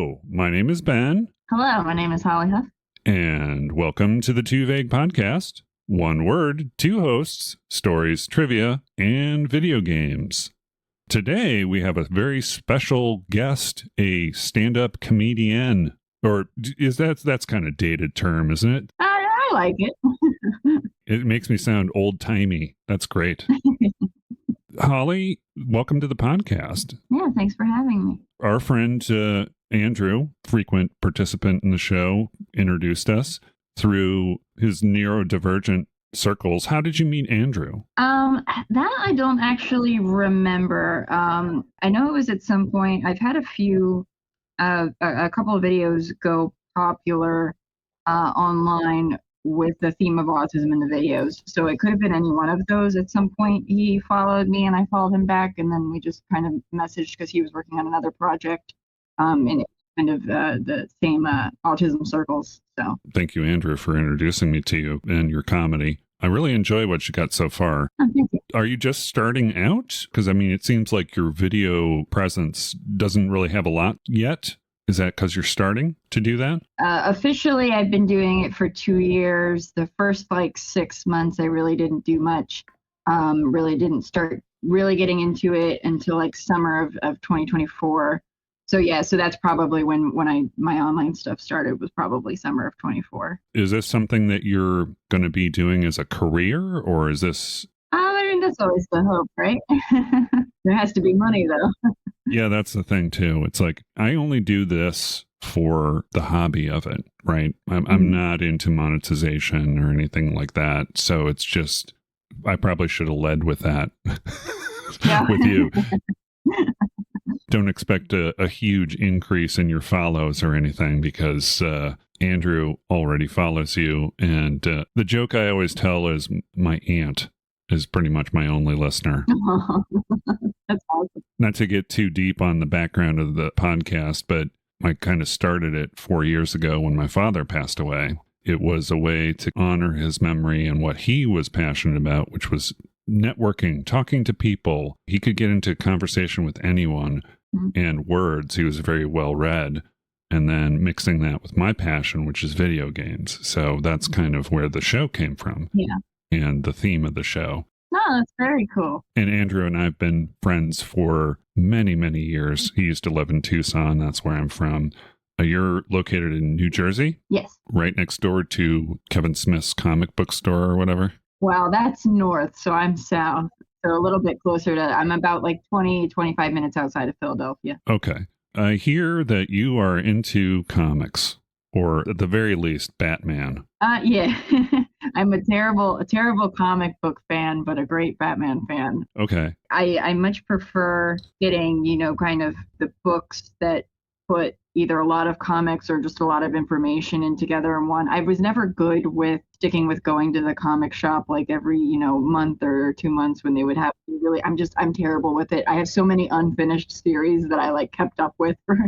Hello, my name is Ben. Hello, my name is Holly Huff. And welcome to the Too Vague Podcast. One word, two hosts, stories, trivia, and video games. Today, we have a very special guest, a stand-up comedienne. Or is that's kind of dated term, isn't it? I like it. It makes me sound old-timey. That's great. Holly, welcome to the podcast. Yeah, thanks for having me. Our friend Andrew, frequent participant in the show, introduced us through his neurodivergent circles. How did you meet Andrew? That I don't actually remember. I know it was at some point. I've had a couple of videos go popular online with the theme of autism in the videos. So it could have been any one of those. At some point, he followed me and I followed him back, and then we just kind of messaged because he was working on another project in kind of the same autism circles. So thank you, Andrew, for introducing me to you and your comedy. I really enjoy what you got so far. Oh, thank you. Are you just starting out? Because, I mean, it seems like your video presence doesn't really have a lot yet. Is that because you're starting to do that? Officially, I've been doing it for 2 years. The first 6 months, I really didn't do much. Really didn't start really getting into it until summer of 2024. So that's probably when my online stuff started, was probably summer of 24. Is this something that you're going to be doing as a career, or is this? I mean, that's always the hope, right? There has to be money, though. Yeah, that's the thing, too. It's like, I only do this for the hobby of it, right? I'm not into monetization or anything like that. So it's just, I probably should have led with that with you. Don't expect a huge increase in your follows or anything, because Andrew already follows you. And the joke I always tell is my aunt is pretty much my only listener. That's awesome. Not to get too deep on the background of the podcast, but I kind of started it 4 years ago when my father passed away. It was a way to honor his memory and what he was passionate about, which was networking, talking to people. He could get into conversation with anyone, and words. He was very well read. And then mixing that with my passion, which is video games. So that's kind of where the show came from. Yeah. And the theme of the show. No, that's very cool. And Andrew and I have been friends for many, many years. He used to live in Tucson. That's where I'm from. You're located in New Jersey? Yes. Right next door to Kevin Smith's comic book store or whatever? Wow, that's north, so I'm south. So a little bit closer to, I'm about 25 minutes outside of Philadelphia. Okay. I hear that you are into comics, or at the very least, Batman. Yeah. I'm a terrible comic book fan, but a great Batman fan. Okay. I much prefer getting, kind of the books that put either a lot of comics or just a lot of information in together in one. I was never good with sticking with going to the comic shop every, month or 2 months when they would have I'm terrible with it. I have so many unfinished series that I kept up with for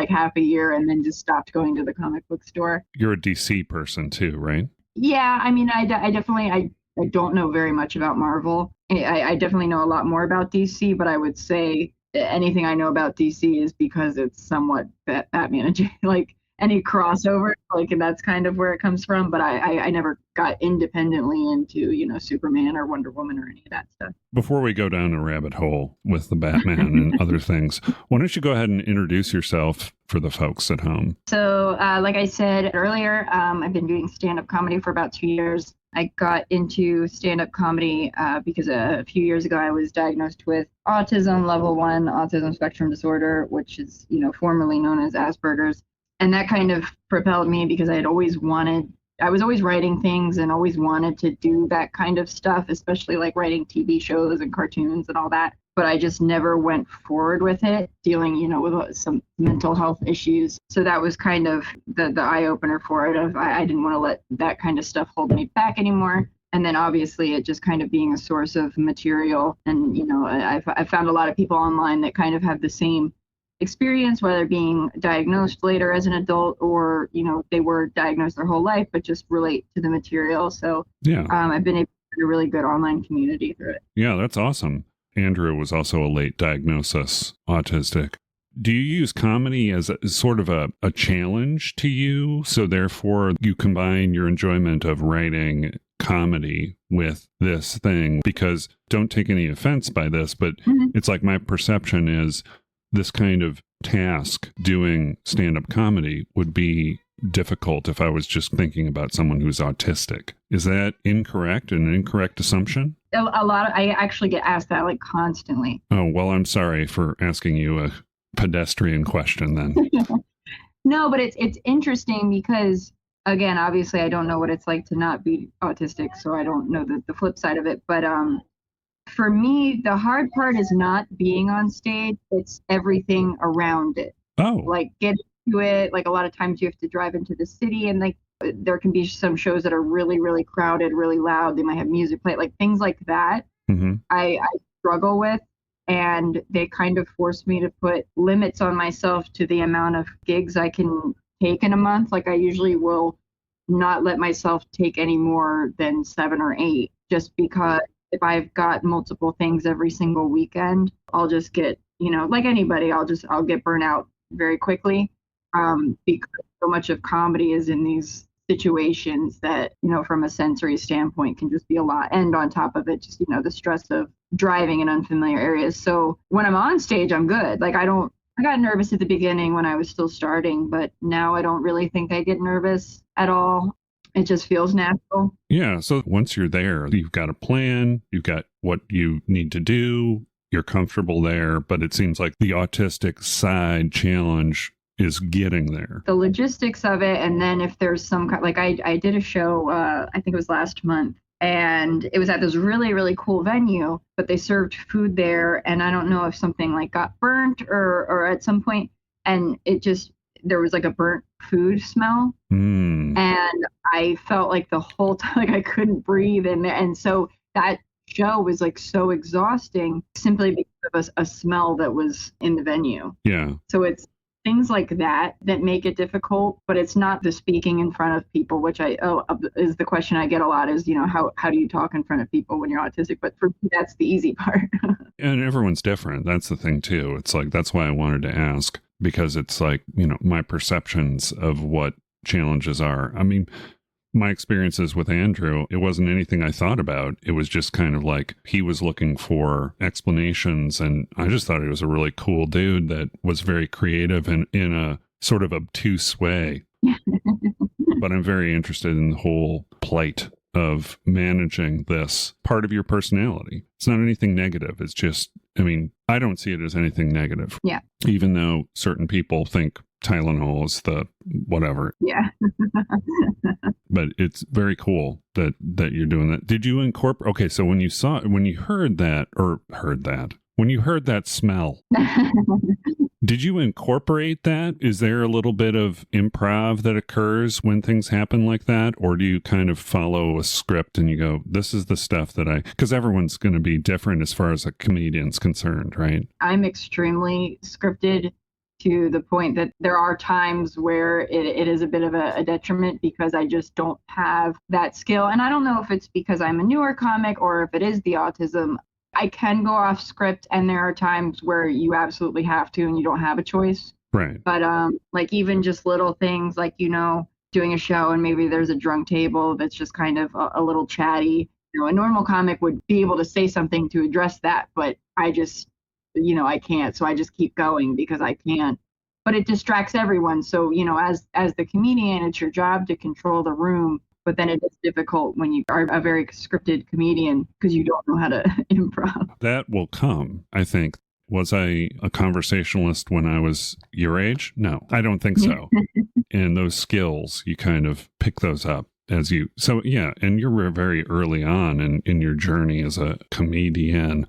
half a year and then just stopped going to the comic book store. You're a DC person too, right? Yeah, I mean, I definitely, I don't know very much about Marvel. I definitely know a lot more about DC, but I would say anything I know about DC is because it's somewhat Batman, any crossover, and that's kind of where it comes from. But I never got independently into, Superman or Wonder Woman or any of that stuff. Before we go down a rabbit hole with the Batman and other things, why don't you go ahead and introduce yourself for the folks at home? So, like I said earlier, I've been doing stand-up comedy for about 2 years. I got into stand-up comedy because a few years ago I was diagnosed with autism, level 1 autism spectrum disorder, which is, formerly known as Asperger's. And that kind of propelled me because I was always writing things and always wanted to do that kind of stuff, especially writing TV shows and cartoons and all that. But I just never went forward with it, dealing, with some mental health issues. So that was kind of the eye opener for it. I didn't want to let that kind of stuff hold me back anymore. And then obviously it just kind of being a source of material. And, I found a lot of people online that kind of have the same experience, whether being diagnosed later as an adult or, they were diagnosed their whole life, but just relate to the material. So yeah, I've been able to build a really good online community through it. Yeah, that's awesome. Andrew was also a late diagnosis, autistic. Do you use comedy as sort of a challenge to you? So therefore you combine your enjoyment of writing comedy with this thing? Because don't take any offense by this, but it's like my perception is this kind of task, doing stand-up comedy, would be difficult if I was just thinking about someone who's autistic. Is that incorrect? An incorrect assumption? I actually get asked that like constantly. Oh, well, I'm sorry for asking you a pedestrian question then. No, but it's interesting because, again, obviously I don't know what it's like to not be autistic, so I don't know the flip side of it. But for me, the hard part is not being on stage. It's everything around it. Oh. Like getting to it. Like a lot of times you have to drive into the city, and like there can be some shows that are really, really crowded, really loud. They might have music play, like things like that. Mm-hmm. I struggle with. And they kind of forced me to put limits on myself to the amount of gigs I can take in a month. Like I usually will not let myself take any more than 7 or 8, just because if I've got multiple things every single weekend, I'll just get, like anybody, I'll get burnt out very quickly. Because so much of comedy is in these situations that, from a sensory standpoint can just be a lot. And on top of it, just, the stress of driving in unfamiliar areas. So when I'm on stage, I'm good. Like I got nervous at the beginning when I was still starting, but now I don't really think I get nervous at all. It just feels natural. Yeah. So once you're there, you've got a plan, you've got what you need to do, you're comfortable there, but it seems like the autistic side challenge is getting there. The logistics of it. And then if there's some kind, like I did a show, I think it was last month, and it was at this really, really cool venue, but they served food there. And I don't know if something like got burnt or at some point, and there was like a burnt food smell. And I felt like the whole time, like I couldn't breathe in there. And so that show was like so exhausting simply because of a smell that was in the venue. Yeah. So it's things like that make it difficult, but it's not the speaking in front of people, which is the question I get a lot is, how do you talk in front of people when you're autistic? But for me, that's the easy part. And everyone's different. That's the thing too. It's like, that's why I wanted to ask, because it's like, my perceptions of what challenges are. I mean, my experiences with Andrew, it wasn't anything I thought about. It was just kind of like he was looking for explanations, and I just thought he was a really cool dude that was very creative and in a sort of obtuse way. But I'm very interested in the whole plight of managing this part of your personality. It's not anything negative. It's just, I don't see it as anything negative. Yeah. Even though certain people think Tylenol is the whatever. Yeah. But it's very cool that you're doing that. Did you incorporate? Okay, so when you heard that smell, did you incorporate that? Is there a little bit of improv that occurs when things happen like that? Or do you kind of follow a script and you go, this is the stuff because everyone's going to be different as far as a comedian's concerned, right? I'm extremely scripted to the point that there are times where it is a bit of a detriment because I just don't have that skill. And I don't know if it's because I'm a newer comic or if it is the autism. I can go off script, and there are times where you absolutely have to and you don't have a choice. Right. But like even just little things like, doing a show and maybe there's a drunk table that's just kind of a little chatty. A normal comic would be able to say something to address that, but I just I can't. So I just keep going because I can't. But it distracts everyone. So, as the comedian, it's your job to control the room. But then it is difficult when you are a very scripted comedian because you don't know how to improv. That will come, I think. Was I a conversationalist when I was your age? No, I don't think so. And those skills, you kind of pick those up so yeah, and you're very early on in your journey as a comedienne.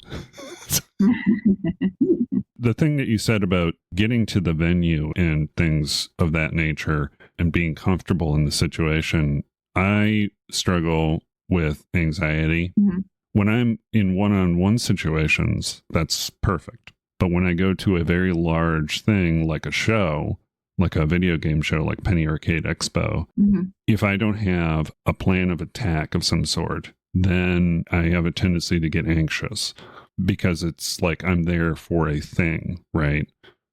The thing that you said about getting to the venue and things of that nature and being comfortable in the situation, I struggle with anxiety. Mm-hmm. When I'm in one-on-one situations, that's perfect. But when I go to a very large thing like a show, like a video game show like Penny Arcade Expo, mm-hmm. if I don't have a plan of attack of some sort, then I have a tendency to get anxious because it's like I'm there for a thing, right?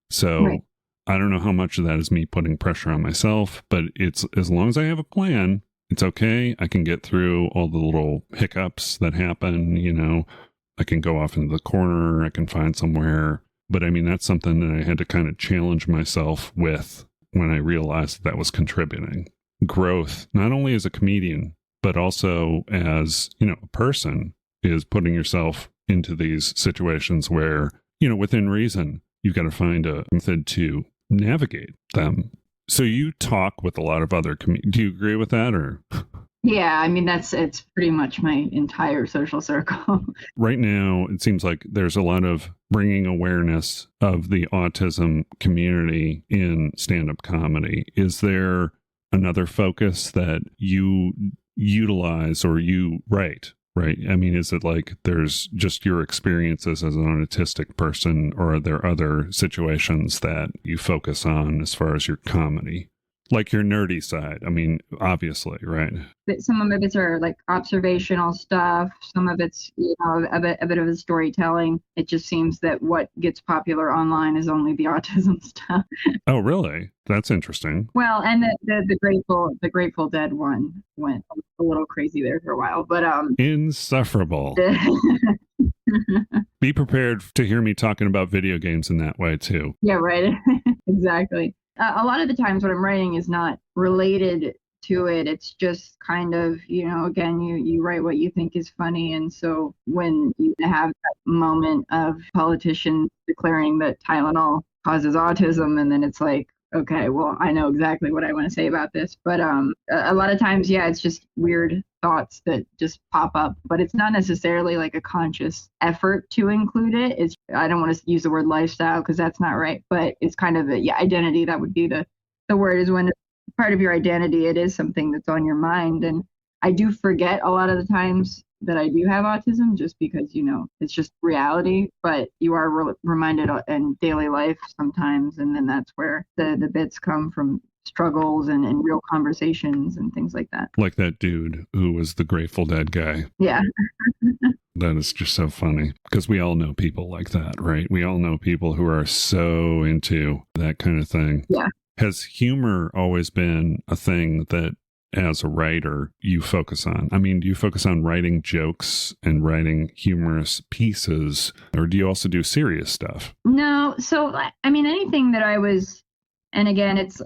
So Right. I don't know how much of that is me putting pressure on myself, but it's as long as I have a plan, it's okay. I can get through all the little hiccups that happen, I can go off into the corner, I can find somewhere. But I mean, that's something that I had to kind of challenge myself with when I realized that was contributing. Growth, not only as a comedian, but also as, a person, is putting yourself into these situations where, within reason, you've got to find a method to navigate them. So you talk with a lot of other do you agree with that, or? Yeah, I mean, it's pretty much my entire social circle. Right now, it seems like there's a lot of bringing awareness of the autism community in stand-up comedy. Is there another focus that you utilize or you write? Right. I mean, is it like there's just your experiences as an autistic person, or are there other situations that you focus on as far as your comedy? Like your nerdy side. I mean, obviously, right? But some of it are like observational stuff. Some of it's, a bit of a storytelling. It just seems that what gets popular online is only the autism stuff. Oh, really? That's interesting. Well, and the Grateful Dead one went a little crazy there for a while, but insufferable. Be prepared to hear me talking about video games in that way too. Yeah, right. Exactly. A lot of the times what I'm writing is not related to it. It's just kind of, again, you write what you think is funny. And so when you have that moment of politicians declaring that Tylenol causes autism, and then it's like, okay, well, I know exactly what I want to say about this. But a lot of times, yeah, it's just weird thoughts that just pop up, but it's not necessarily like a conscious effort to include it. I don't want to use the word lifestyle because that's not right, but it's kind of identity. That would be the word, is when it's part of your identity, it is something that's on your mind. And I do forget a lot of the times that I do have autism, just because, it's just reality, but you are reminded in daily life sometimes. And then that's where the bits come from, struggles and real conversations and things like that. Like that dude who was the Grateful Dead guy. Yeah. That is just so funny, because we all know people like that, right? We all know people who are so into that kind of thing. Yeah. Has humor always been a thing that, as a writer, you focus on? I mean, do you focus on writing jokes and writing humorous pieces, or do you also do serious stuff? No. So, I mean, anything that I was, and again, it's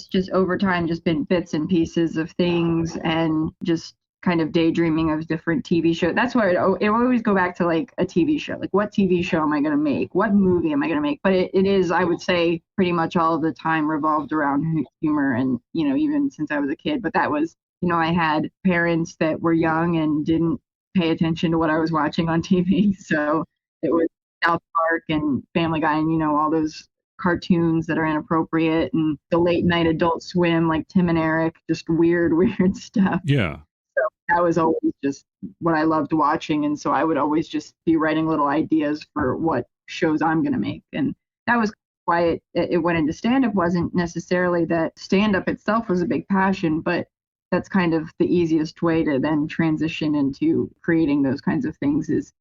just over time just been bits and pieces of things, and just kind of daydreaming of different TV shows. That's why it always go back to like a TV show. Like, what TV show am I going to make? What movie am I going to make? But it is, I would say, pretty much all of the time revolved around humor, and, even since I was a kid. But that was, I had parents that were young and didn't pay attention to what I was watching on TV. So it was South Park and Family Guy and, all those cartoons that are inappropriate, and the late night Adult Swim, like Tim and Eric, just weird stuff. Yeah. So that was always just what I loved watching. And so I would always just be writing little ideas for what shows I'm going to make. And that was why it went into stand-up. Wasn't necessarily that stand-up itself was a big passion, but that's kind of the easiest way to then transition into creating those kinds of things, is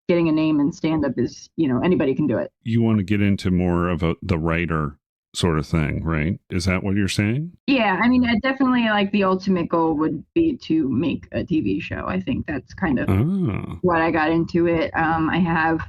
getting a name in stand-up. Is, anybody can do it. You want to get into more of the writer sort of thing, right? Is that what you're saying? Yeah, I mean, I definitely, like, the ultimate goal would be to make a TV show. I think that's kind of what I got into it. I have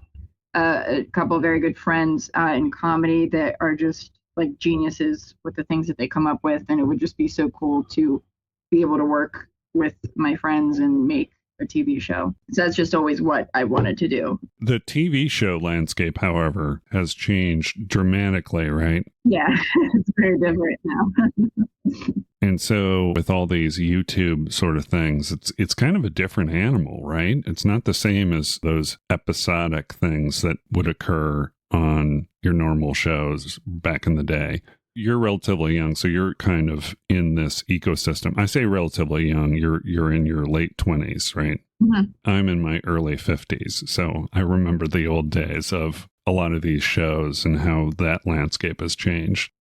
a couple of very good friends in comedy that are just like geniuses with the things that they come up with, and it would just be so cool to be able to work with my friends and make a TV show. So that's just always what I wanted to do. The TV show landscape, however, has changed dramatically, right? Yeah, it's very different now. And so with all these YouTube sort of things, it's kind of a different animal, right? It's not the same as those episodic things that would occur on your normal shows back in the day. You're relatively young, so you're kind of in this ecosystem. I say relatively young, you're in your late 20s, right? Mm-hmm. I'm in my early 50s, so I remember the old days of a lot of these shows and how that landscape has changed.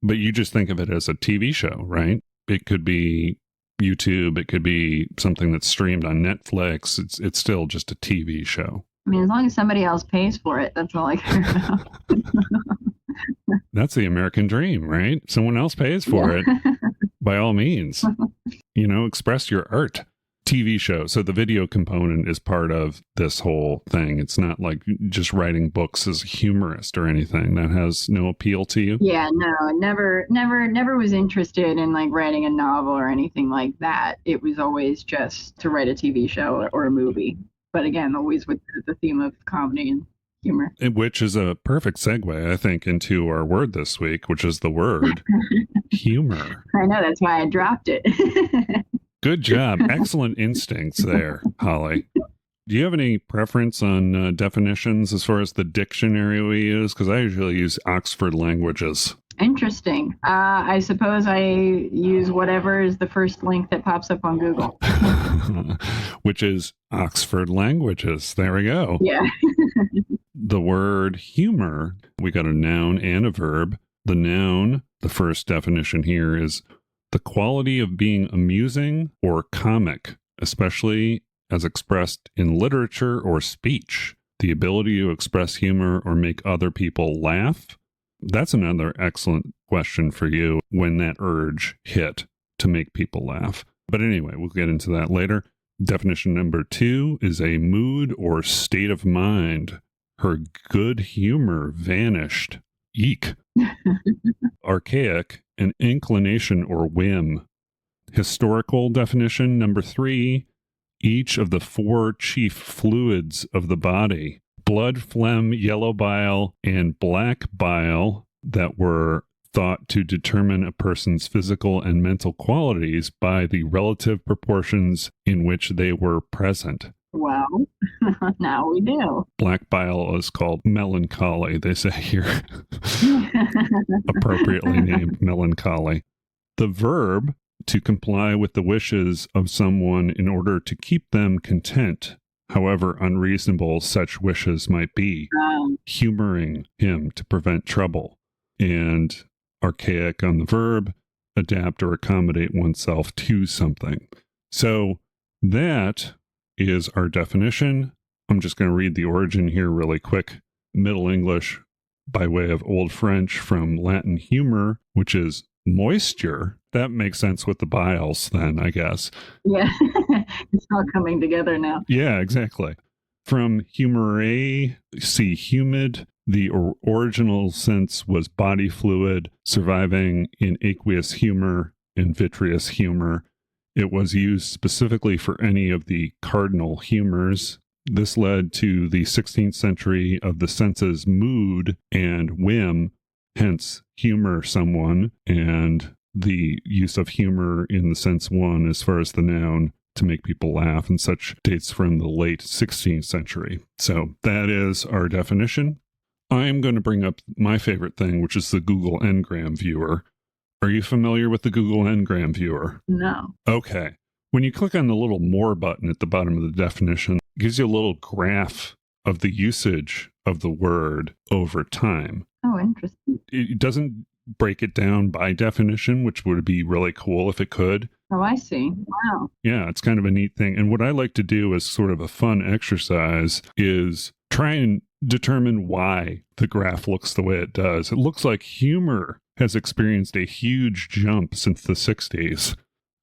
But you just think of it as a TV show, right? It could be YouTube, it could be something that's streamed on Netflix. It's still just a TV show. I mean, as long as somebody else pays for it, that's all I care about. That's the American dream, right? Someone else pays for it. By all means, express your art. TV show. So the video component is part of this whole thing. It's not like just writing books as a humorist or anything. That has no appeal to you? Yeah, no, never was interested in like writing a novel or anything like that. It was always just to write a TV show or a movie. But again, always with the theme of comedy and humor. Which is a perfect segue, I think, into our word this week, which is the word humor. I know, that's why I dropped it. Good job. Excellent instincts there, Holly. Do you have any preference on definitions as far as the dictionary we use? Because I usually use Oxford Languages. Interesting. I suppose I use whatever is the first link that pops up on Google. Which is Oxford Languages. There we go. Yeah. The word humor, we got a noun and a verb. The noun, the first definition here is the quality of being amusing or comic, especially as expressed in literature or speech. The ability to express humor or make other people laugh. That's another excellent question for you when that urge hit to make people laugh. But anyway, we'll get into that later. Definition number 2 is a mood or state of mind. Her good humor vanished. Eek. Archaic, an inclination or whim. Historical definition number 3, each of the 4 chief fluids of the body, blood, phlegm, yellow bile, and black bile, that were thought to determine a person's physical and mental qualities by the relative proportions in which they were present. Well, now we do. Black bile is called melancholy, they say here. Appropriately named melancholy. The verb, to comply with the wishes of someone in order to keep them content, however unreasonable such wishes might be. Humoring him to prevent trouble. And archaic on the verb, adapt or accommodate oneself to something. So that is our definition. I'm just going to read the origin here really quick. Middle English by way of Old French from Latin humor, which is moisture. That makes sense with the biles then, I guess. Yeah, it's all coming together now. Yeah, exactly. From humere, see humid. The original sense was body fluid, surviving in aqueous humor and vitreous humor. It was used specifically for any of the cardinal humors. This led to the 16th century of the senses mood and whim, hence humor someone, and the use of humor in the sense one as far as the noun to make people laugh, and such dates from the late 16th century. So that is our definition. I'm going to bring up my favorite thing, which is the Google Ngram viewer. Are you familiar with the Google Ngram viewer? No. Okay. When you click on the little more button at the bottom of the definition, it gives you a little graph of the usage of the word over time. Oh, interesting. It doesn't break it down by definition, which would be really cool if it could. Oh, I see. Wow. Yeah, it's kind of a neat thing. And what I like to do as sort of a fun exercise is try and determine why the graph looks the way it does. It looks like humor has experienced a huge jump since the 60s.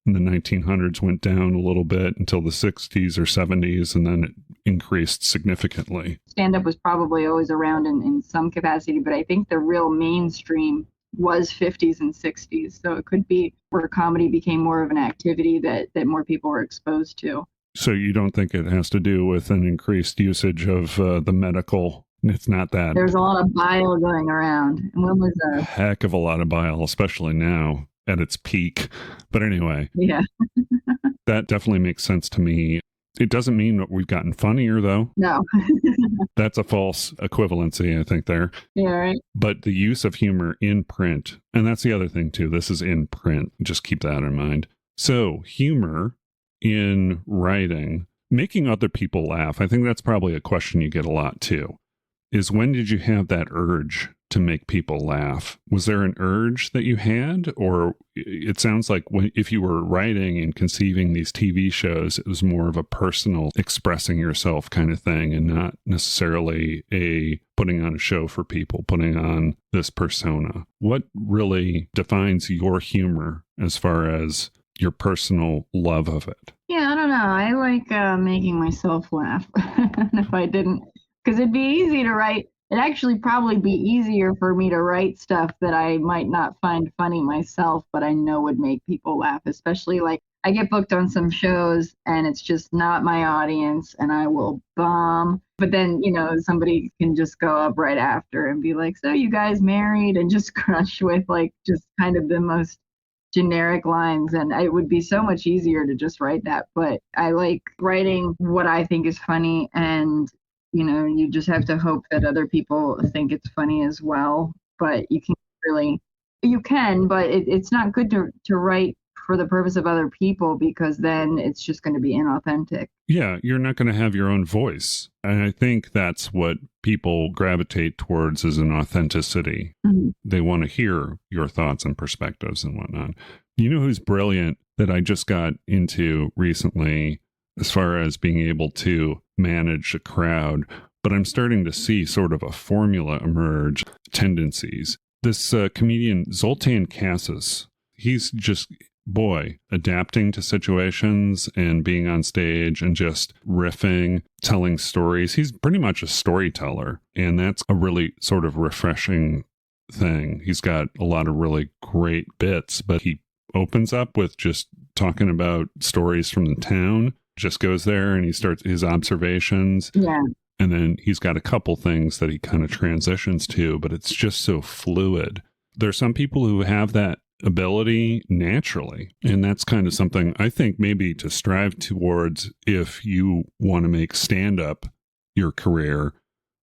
In the 1900s went down a little bit until the 60s or 70s, and then it increased significantly. Stand-up was probably always around in some capacity, but I think the real mainstream was 50s and 60s. So it could be where comedy became more of an activity that more people were exposed to. So you don't think it has to do with an increased usage of the medical? It's not that. There's a lot of bile going around. And when was a heck of a lot of bile, especially now at its peak. But anyway, yeah, that definitely makes sense to me. It doesn't mean that we've gotten funnier, though. No. That's a false equivalency, I think, there. Yeah, right. But the use of humor in print, and that's the other thing, too. This is in print. Just keep that in mind. So humor in writing, making other people laugh, I think that's probably a question you get a lot, too, is when did you have that urge to make people laugh. Was there an urge that you had? Or it sounds like if you were writing and conceiving these TV shows, it was more of a personal expressing yourself kind of thing and not necessarily a putting on a show for people, putting on this persona. What really defines your humor as far as your personal love of it? Yeah, I don't know. I like making myself laugh. If I didn't, because it'd be easy to write. It'd actually probably be easier for me to write stuff that I might not find funny myself, but I know would make people laugh, especially like I get booked on some shows and it's just not my audience and I will bomb. But then, somebody can just go up right after and be like, so you guys married, and just crush with like just kind of the most generic lines, and it would be so much easier to just write that. But I like writing what I think is funny, and you just have to hope that other people think it's funny as well. But you can, but it's not good to write for the purpose of other people, because then it's just going to be inauthentic. Yeah, you're not going to have your own voice. And I think that's what people gravitate towards, is an authenticity. Mm-hmm. They want to hear your thoughts and perspectives and whatnot. You know who's brilliant that I just got into recently as far as being able to manage a crowd, but I'm starting to see sort of a formula emerge, tendencies. This comedian, Zoltan Kaszas, he's just, adapting to situations and being on stage and just riffing, telling stories. He's pretty much a storyteller, and that's a really sort of refreshing thing. He's got a lot of really great bits, but he opens up with just talking about stories from the town, just goes there and he starts his observations. Yeah. And then he's got a couple things that he kind of transitions to, but it's just so fluid. There's some people who have that ability naturally, and that's kind of something I think maybe to strive towards if you want to make stand-up your career.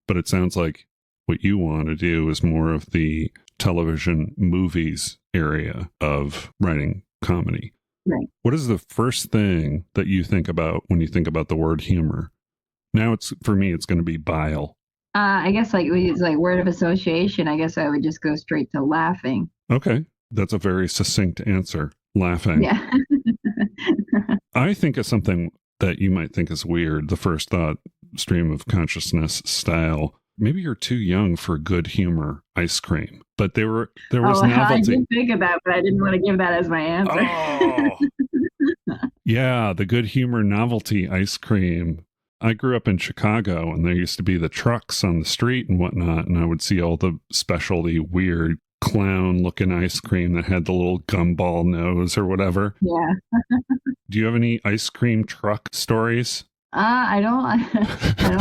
But it sounds like what you want to do is more of the television movies area of writing comedy. Right. What is the first thing that you think about when you think about the word humor? Now for me, it's going to be bile. I guess it's like word of association. I guess I would just go straight to laughing. Okay. That's a very succinct answer. Laughing. Yeah. I think of something that you might think is weird, the first thought stream of consciousness style. Maybe you're too young for good humor ice cream. But there was novelty. I did think about it, but I didn't want to give that as my answer. Oh. Yeah, the good humor novelty ice cream. I grew up in Chicago, and there used to be the trucks on the street and whatnot, and I would see all the specialty weird clown-looking ice cream that had the little gumball nose or whatever. Yeah. Do you have any ice cream truck stories? I don't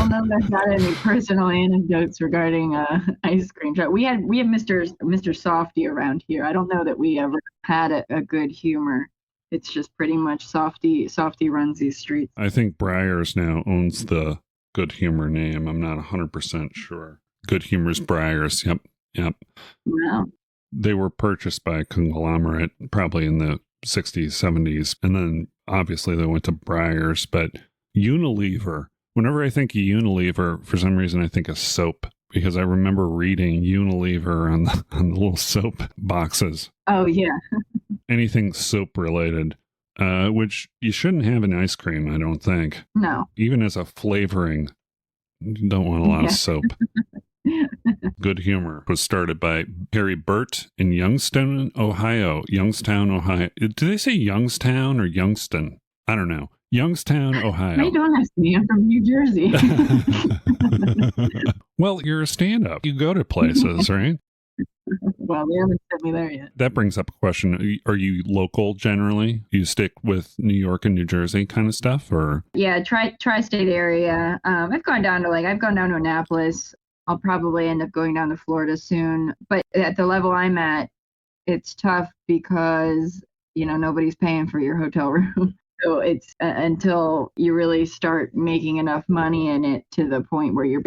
know if I've got any personal anecdotes regarding ice cream truck. We have Mr. Softy around here. I don't know that we ever had a good humor. It's just pretty much Softy runs these streets. I think Breyers now owns the Good Humor name. I'm not 100% sure. Good Humor's Breyers. Yep. Wow. They were purchased by a conglomerate probably in the 60s, 70s. And then obviously they went to Breyers. But Unilever, whenever I think of Unilever, for some reason I think of soap, because I remember reading Unilever on the little soap boxes. Oh, yeah. Anything soap related, which you shouldn't have in ice cream, I don't think. No. Even as a flavoring, you don't want a lot of soap. Good Humor was started by Harry Burt in Youngstown, Ohio. Did they say Youngstown or Youngston? I don't know. Youngstown, Ohio. Hey, don't ask me. I'm from New Jersey. Well, you're a stand-up. You go to places, right? Well, they haven't sent me there yet. That brings up a question. Are you local generally? You stick with New York and New Jersey kind of stuff, or? Yeah, tri-state area. I've gone down to Annapolis. I'll probably end up going down to Florida soon. But at the level I'm at, it's tough because, nobody's paying for your hotel room. So it's until you really start making enough money in it to the point where you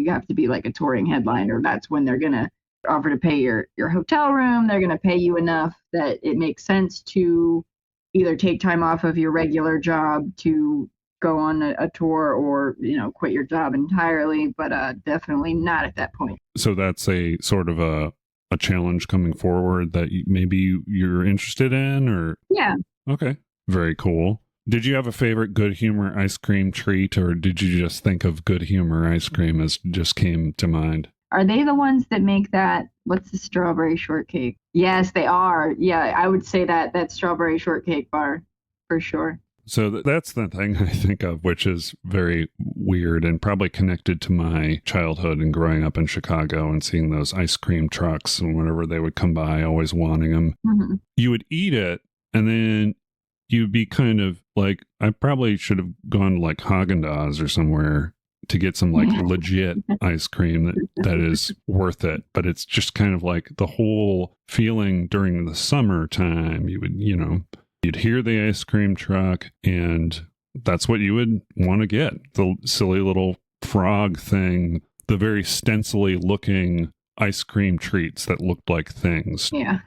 have to be like a touring headliner. That's when they're going to offer to pay your hotel room. They're going to pay you enough that it makes sense to either take time off of your regular job to go on a tour or, quit your job entirely, but definitely not at that point. So that's a sort of a challenge coming forward that maybe you're interested in, or? Yeah. Okay. Very cool. Did you have a favorite Good Humor ice cream treat, or did you just think of Good Humor ice cream as just came to mind? Are they the ones that make that, what's the strawberry shortcake? Yes, they are. Yeah, I would say that strawberry shortcake bar for sure. So that's the thing I think of, which is very weird and probably connected to my childhood and growing up in Chicago and seeing those ice cream trucks, and whenever they would come by, always wanting them. Mm-hmm. You would eat it, and then you'd be kind of like, I probably should have gone to like Haagen-Dazs or somewhere to get some like legit ice cream that is worth it. But it's just kind of like the whole feeling during the summertime. You would, you'd hear the ice cream truck, and that's what you would want to get. The silly little frog thing, the very stencily looking ice cream treats that looked like things. Yeah.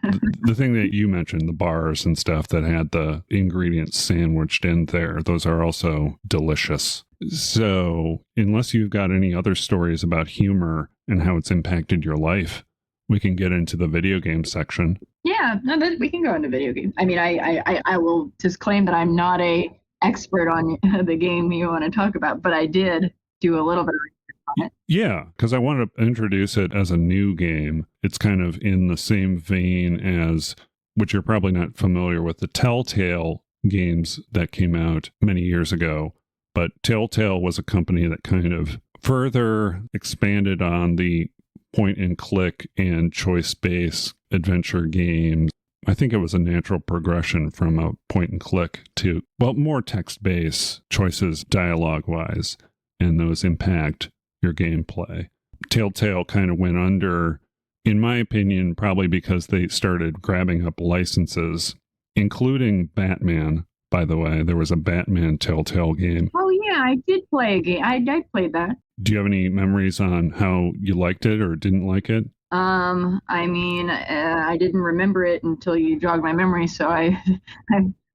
the thing that you mentioned, the bars and stuff that had the ingredients sandwiched in there, those are also delicious. So unless you've got any other stories about humor and how it's impacted your life, we can get into the video game section. Yeah, no, we can go into video games. I mean, I will just claim that I'm not a expert on the game you want to talk about, but I did do a little bit of research on it. Yeah, because I want to introduce it as a new game. It's kind of in the same vein as, which you're probably not familiar with, the Telltale games that came out many years ago. But Telltale was a company that kind of further expanded on the point and click and choice-based adventure games. I think it was a natural progression from a point and click to, more text-based choices dialogue-wise, and those impact your gameplay. Telltale kind of went under, in my opinion, probably because they started grabbing up licenses, including Batman. By the way, there was a Batman Telltale game. Oh yeah, I did play a game. I played that. Do you have any memories on how you liked it or didn't like it? I mean, I didn't remember it until you jogged my memory, so I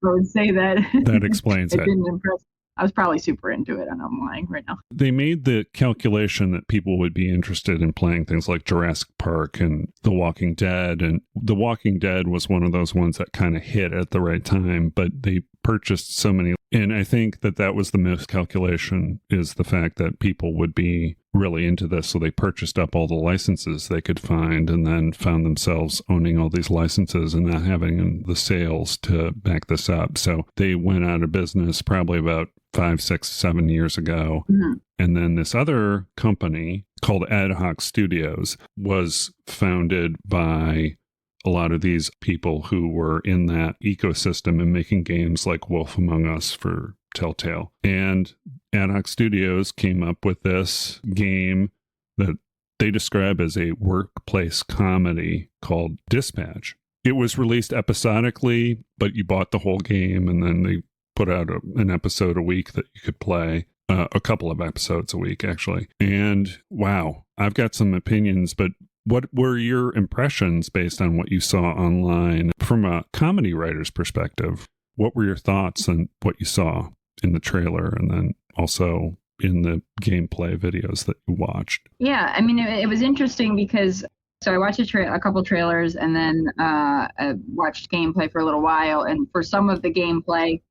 would say that that explains it. It didn't impress. I was probably super into it, and I'm lying right now. They made the calculation that people would be interested in playing things like Jurassic Park and The Walking Dead, and The Walking Dead was one of those ones that kind of hit at the right time, but they purchased so many. And I think that was the miscalculation, is the fact that people would be really into this. So they purchased up all the licenses they could find, and then found themselves owning all these licenses and not having the sales to back this up. So they went out of business probably about 5, 6, 7 years ago. Mm-hmm. And then this other company called Ad Hoc Studios was founded by a lot of these people who were in that ecosystem and making games like Wolf Among Us for Telltale. And Ad Hoc Studios came up with this game that they describe as a workplace comedy called Dispatch. It was released episodically, but you bought the whole game, and then they put out an episode a week that you could play. A couple of episodes a week, actually. And wow, I've got some opinions, but what were your impressions based on what you saw online from a comedy writer's perspective? What were your thoughts on what you saw in the trailer and then also in the gameplay videos that you watched? Yeah, I mean, it was interesting because I watched a couple trailers, and then I watched gameplay for a little while. And for some of the gameplay,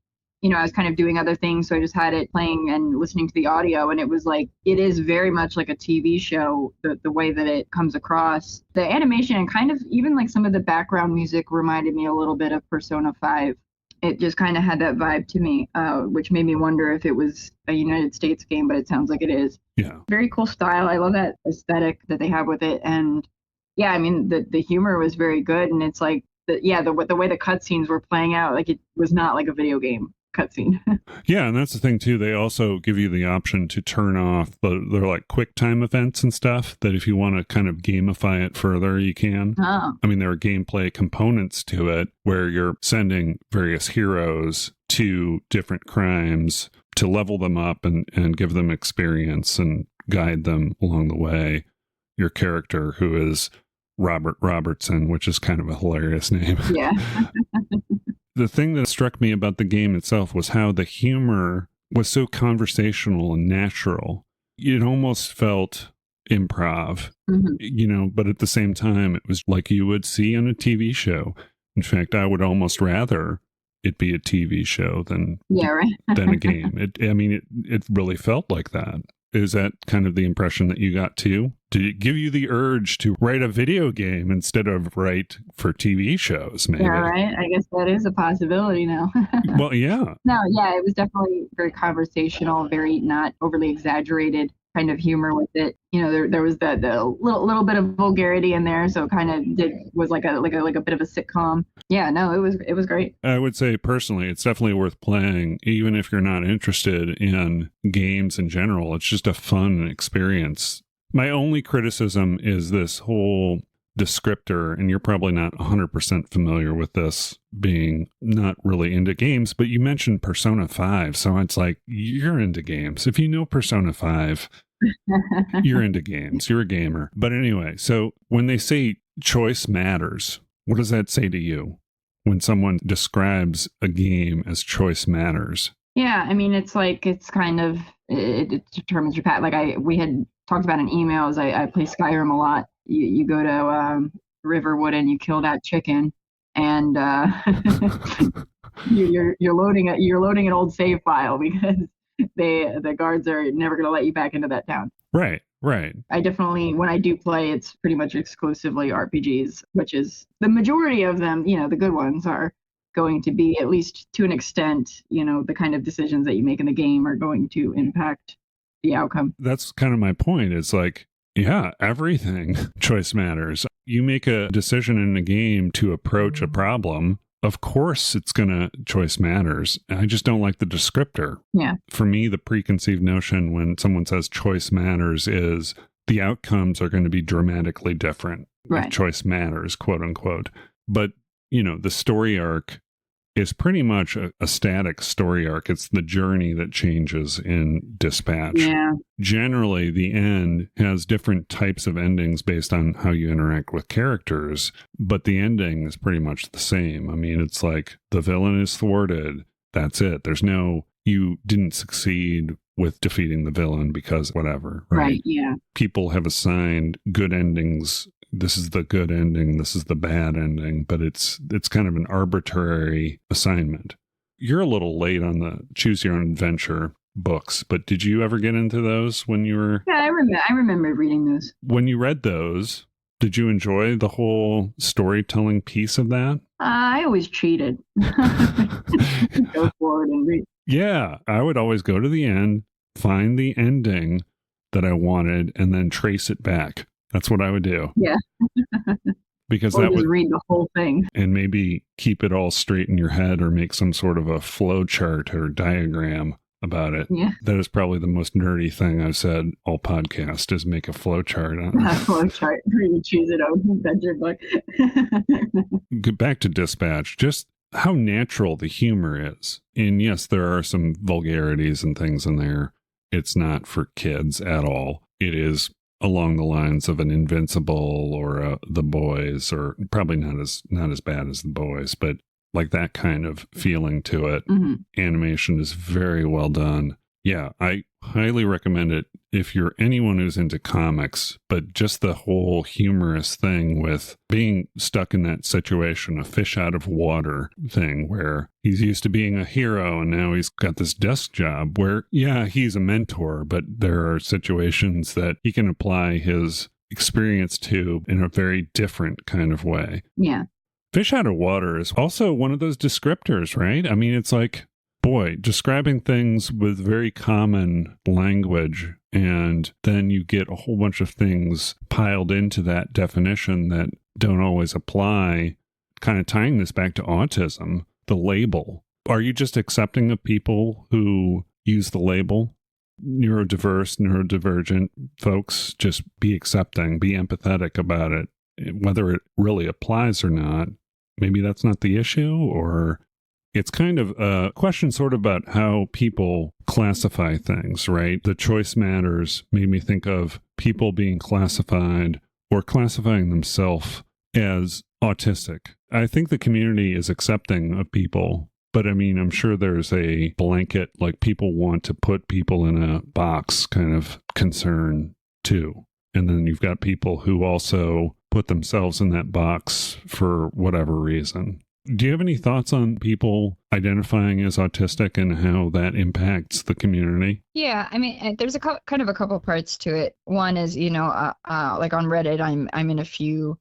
I was kind of doing other things, so I just had it playing and listening to the audio, and it was like, it is very much like a TV show, the way that it comes across. The animation and kind of even like some of the background music reminded me a little bit of Persona 5. It just kind of had that vibe to me, which made me wonder if it was a United States game, but it sounds like it is. Yeah. Very cool style. I love that aesthetic that they have with it. And yeah, I mean, the humor was very good, and it's like, the way the cutscenes were playing out, like it was not like a video game cutscene. Yeah, and that's the thing too. They also give you the option to turn off they're like quick time events and stuff, that if you want to kind of gamify it further, you can. Oh. I mean, there are gameplay components to it where you're sending various heroes to different crimes to level them up and give them experience and guide them along the way. Your character, who is Robert Robertson, which is kind of a hilarious name. Yeah. The thing that struck me about the game itself was how the humor was so conversational and natural. It almost felt improv, but at the same time, it was like you would see on a TV show. In fact, I would almost rather it be a TV show than than a game. It really felt like that. Is that kind of the impression that you got too? Did it give you the urge to write a video game instead of write for TV shows, maybe? Yeah, right. I guess that is a possibility now. Well, yeah. No, yeah, it was definitely very conversational, very not overly exaggerated kind of humor with it. There was the little bit of vulgarity in there, so it kind of was like a bit of a sitcom. Yeah, no, it was great. I would say personally, it's definitely worth playing, even if you're not interested in games in general. It's just a fun experience. My only criticism is this whole descriptor, and you're probably not 100% familiar with this, being not really into games, but you mentioned Persona 5, so it's like, you're into games. If you know Persona 5, you're into games. You're a gamer. But anyway, so when they say choice matters, what does that say to you when someone describes a game as choice matters? Yeah, I mean, it's kind of, it determines your path. Like we had talked about in emails, I play Skyrim a lot. You go to Riverwood and you kill that chicken, and you're loading an old save file because the guards are never going to let you back into that town. Right. I definitely, when I do play, it's pretty much exclusively RPGs, which is the majority of them. The good ones are going to be, at least to an extent, the kind of decisions that you make in the game are going to impact the outcome. That's kind of my point. It's like, yeah, everything choice matters. You make a decision in a game to approach a problem. Of course, it's going to choice matters. I just don't like the descriptor. Yeah. For me, the preconceived notion when someone says choice matters is the outcomes are going to be dramatically different. Right. Choice matters, quote unquote. But, the story arc is pretty much a static story arc. It's the journey that changes in Dispatch. Yeah. Generally, the end has different types of endings based on how you interact with characters, but the ending is pretty much the same. I mean, it's like the villain is thwarted. That's it. There's no, you didn't succeed with defeating the villain because whatever. Right, yeah. People have assigned good endings. This is the good ending, this is the bad ending, but it's kind of an arbitrary assignment. You're a little late on the Choose Your Own Adventure books, but did you ever get into those when you were... Yeah, I remember reading those. When you read those, did you enjoy the whole storytelling piece of that? I always cheated. Go forward and read. Yeah, I would always go to the end, find the ending that I wanted, and then trace it back. That's what I would do. Yeah. Because or that just would read the whole thing. And maybe keep it all straight in your head or make some sort of a flow chart or diagram about it. Yeah. That is probably the most nerdy thing I've said all podcast is make a flow chart. A flow chart for you to choose it out. That's your book. Get back to Dispatch. Just how natural the humor is. And yes, there are some vulgarities and things in there. It's not for kids at all. It is along the lines of an Invincible or The Boys, or probably not as bad as The Boys, but like that kind of feeling to it. Mm-hmm. Animation is very well done. Yeah, I highly recommend it if you're anyone who's into comics, but just the whole humorous thing with being stuck in that situation, a fish out of water thing where he's used to being a hero and now he's got this desk job where, yeah, he's a mentor, but there are situations that he can apply his experience to in a very different kind of way. Yeah. Fish out of water is also one of those descriptors, right? I mean, it's like, boy, describing things with very common language, and then you get a whole bunch of things piled into that definition that don't always apply. Kind of tying this back to autism, the label. Are you just accepting of people who use the label? Neurodiverse, neurodivergent folks, just be accepting, be empathetic about it. Whether it really applies or not, maybe that's not the issue, or... It's kind of a question sort of about how people classify things, right? The choice matters made me think of people being classified or classifying themselves as autistic. I think the community is accepting of people, But I mean, I'm sure there's a blanket, like people want to put people in a box kind of concern too. And then you've got people who also put themselves in that box for whatever reason. Do you have any thoughts on people identifying as autistic and how that impacts the community? Yeah, I mean, there's a kind of a couple parts to it. One is, like on Reddit, I'm in a few,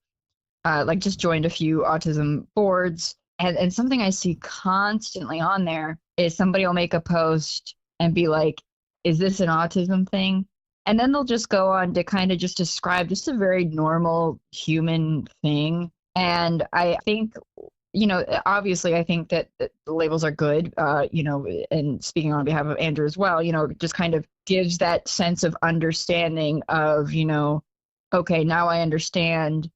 like just joined a few autism boards, and something I see constantly on there is somebody will make a post and be like, "Is this an autism thing?" And then they'll just go on to kind of just describe just a very normal human thing. And I think, obviously, I think that the labels are good, and speaking on behalf of Andrew as well, it just kind of gives that sense of understanding of, okay, now I understand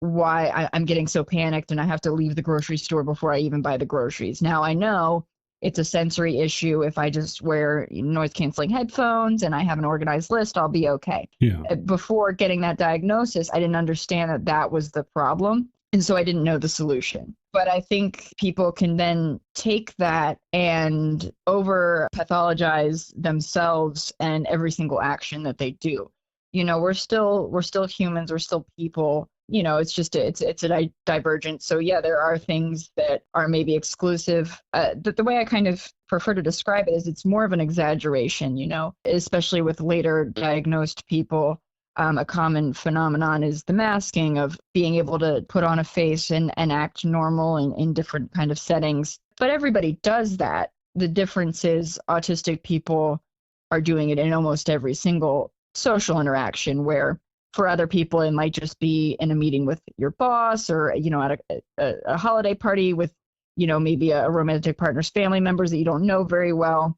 why I'm getting so panicked and I have to leave the grocery store before I even buy the groceries. Now I know it's a sensory issue. If I just wear noise canceling headphones and I have an organized list, I'll be okay. Yeah. Before getting that diagnosis, I didn't understand that that was the problem. And so I didn't know the solution. But I think people can then take that and over pathologize themselves and every single action that they do. We're still humans, we're still people. It's just it's a divergence. So yeah, there are things that are maybe exclusive. The way I kind of prefer to describe it is it's more of an exaggeration, especially with later diagnosed people. A common phenomenon is the masking of being able to put on a face and act normal in different kind of settings. But everybody does that. The difference is autistic people are doing it in almost every single social interaction, where for other people, it might just be in a meeting with your boss or, at a holiday party with, maybe a romantic partner's family members that you don't know very well,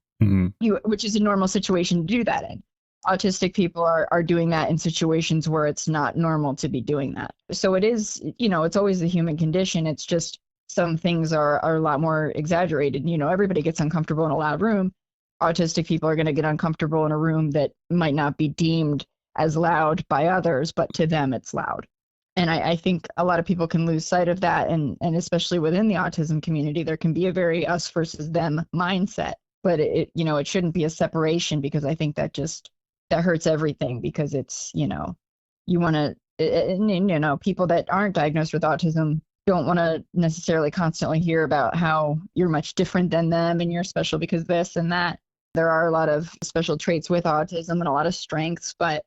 which is a normal situation to do that in. Autistic people are doing that in situations where it's not normal to be doing that. So it is, it's always the human condition. It's just some things are a lot more exaggerated. Everybody gets uncomfortable in a loud room. Autistic people are going to get uncomfortable in a room that might not be deemed as loud by others, but to them it's loud. And I think a lot of people can lose sight of that. And especially within the autism community, there can be a very us versus them mindset. But it shouldn't be a separation, because I think that hurts everything, because it's, you want to, people that aren't diagnosed with autism don't want to necessarily constantly hear about how you're much different than them and you're special because this and that. There are a lot of special traits with autism and a lot of strengths, but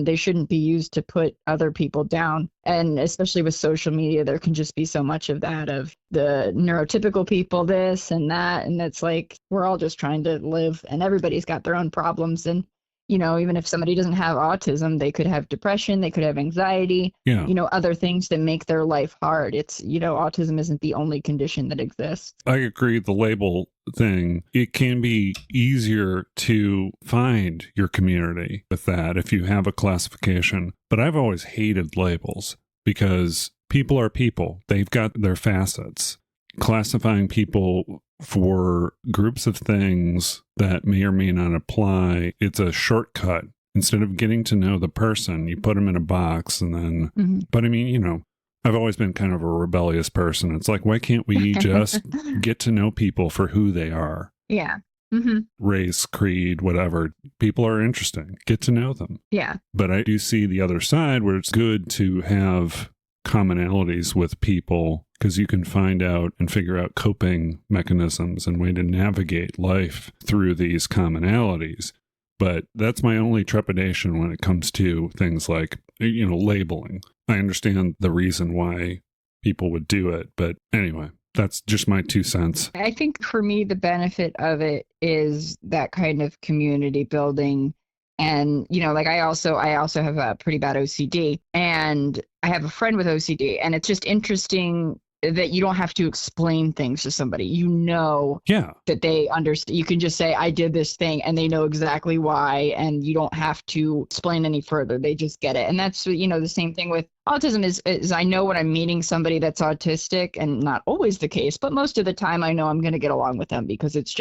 they shouldn't be used to put other people down. And especially with social media, there can just be so much of that, of the neurotypical people, this and that. And it's like, we're all just trying to live, and everybody's got their own problems. And, even if somebody doesn't have autism, they could have depression, they could have anxiety, other things that make their life hard. It's, autism isn't the only condition that exists. I agree. The label thing, it can be easier to find your community with that if you have a classification. But I've always hated labels, because people are people. They've got their facets. Classifying people for groups of things that may or may not apply, it's a shortcut. Instead of getting to know the person, you put them in a box and then, But I mean, I've always been kind of a rebellious person. It's like, why can't we just get to know people for who they are? Yeah. Race, creed, whatever. People are interesting. Get to know them. Yeah. But I do see the other side where it's good to have commonalities with people, because you can find out and figure out coping mechanisms and way to navigate life through these commonalities. But that's my only trepidation when it comes to things like, labeling. I understand the reason why people would do it, but anyway, that's just my 2 cents. I think for me, the benefit of it is that kind of community building. And, like I also have a pretty bad OCD, and I have a friend with OCD, and it's just interesting that you don't have to explain things to somebody. That they understand. You can just say, I did this thing, and they know exactly why, and you don't have to explain any further. They just get it. And that's, the same thing with autism is I know when I'm meeting somebody that's autistic, and not always the case, but most of the time I know I'm going to get along with them, because it's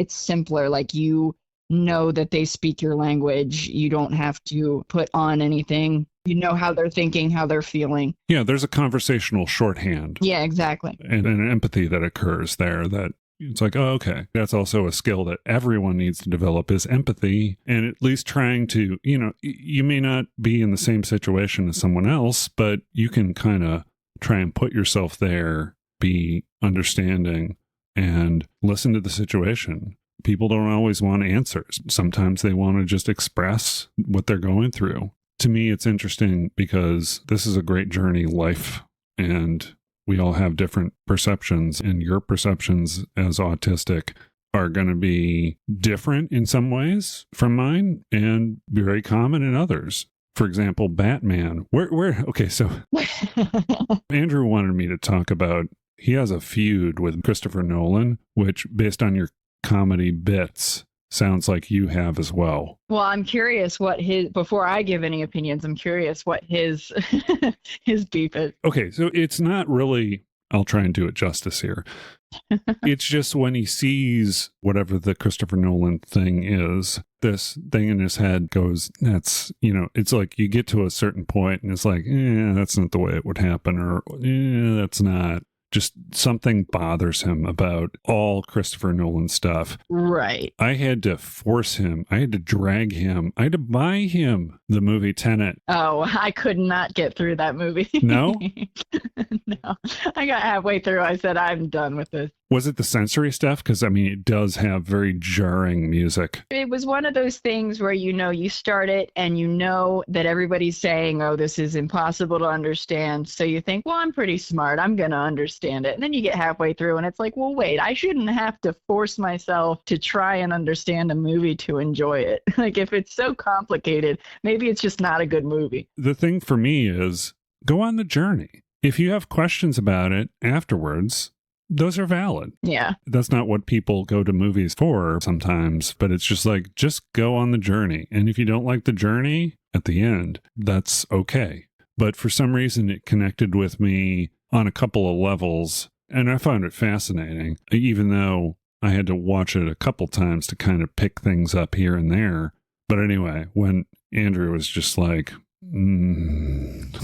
simpler. Like, you know that they speak your language. You don't have to put on anything. You know how they're thinking, how they're feeling. Yeah, there's a conversational shorthand. Yeah, exactly. And an empathy that occurs there that it's like, oh, okay, that's also a skill that everyone needs to develop, is empathy, and at least trying to, you may not be in the same situation as someone else, but you can kind of try and put yourself there, be understanding, and listen to the situation. People don't always want answers. Sometimes they want to just express what they're going through. To me, it's interesting because this is a great journey, life, and we all have different perceptions, and your perceptions as autistic are going to be different in some ways from mine and very common in others. For example, Batman. Okay, so Andrew wanted me to talk about, he has a feud with Christopher Nolan, which, based on your comedy bits, sounds like you have as well. Well, I'm curious what before I give any opinions, I'm curious what his his beef is. Okay, so it's not really, I'll try and do it justice here. It's just when he sees whatever the Christopher Nolan thing is, this thing in his head goes, that's, it's like you get to a certain point and it's like, that's not the way it would happen, or that's not. Just something bothers him about all Christopher Nolan stuff. Right. I had to force him. I had to drag him. I had to buy him the movie Tenet. Oh, I could not get through that movie. No? No. I got halfway through. I said, I'm done with this. Was it the sensory stuff? Because, it does have very jarring music. It was one of those things where, you start it and you know that everybody's saying, oh, this is impossible to understand. So you think, well, I'm pretty smart. I'm going to understand it. And then you get halfway through and it's like, well, wait, I shouldn't have to force myself to try and understand a movie to enjoy it. Like, if it's so complicated, maybe it's just not a good movie. The thing for me is, go on the journey. If you have questions about it afterwards, those are valid. Yeah. That's not what people go to movies for sometimes, but it's just like, just go on the journey. And if you don't like the journey at the end, that's okay. But for some reason, it connected with me on a couple of levels, and I found it fascinating, even though I had to watch it a couple times to kind of pick things up here and there. But anyway, when Andrew was just like, and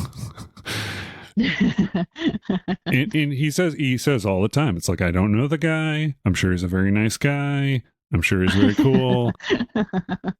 he says all the time, it's like, I don't know the guy. I'm sure he's a very nice guy. I'm sure he's very cool.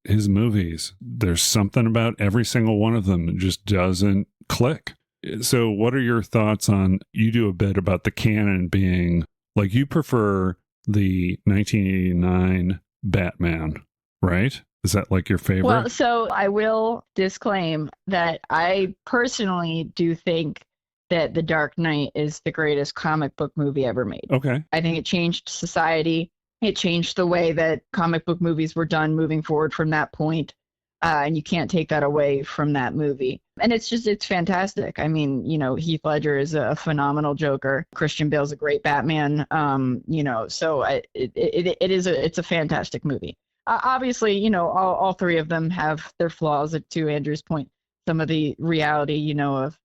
His movies, there's something about every single one of them that just doesn't click. So what are your thoughts on, you do a bit about the canon being like, you prefer the 1989 Batman, right? Is that like your favorite? Well, so I will disclaim that I personally do think that The Dark Knight is the greatest comic book movie ever made. Okay. I think it changed society. It changed the way that comic book movies were done moving forward from that point. And you can't take that away from that movie. And it's fantastic. Heath Ledger is a phenomenal Joker. Christian Bale's a great Batman. So it's a fantastic movie. Obviously, all three of them have their flaws. To Andrew's point, some of the reality, of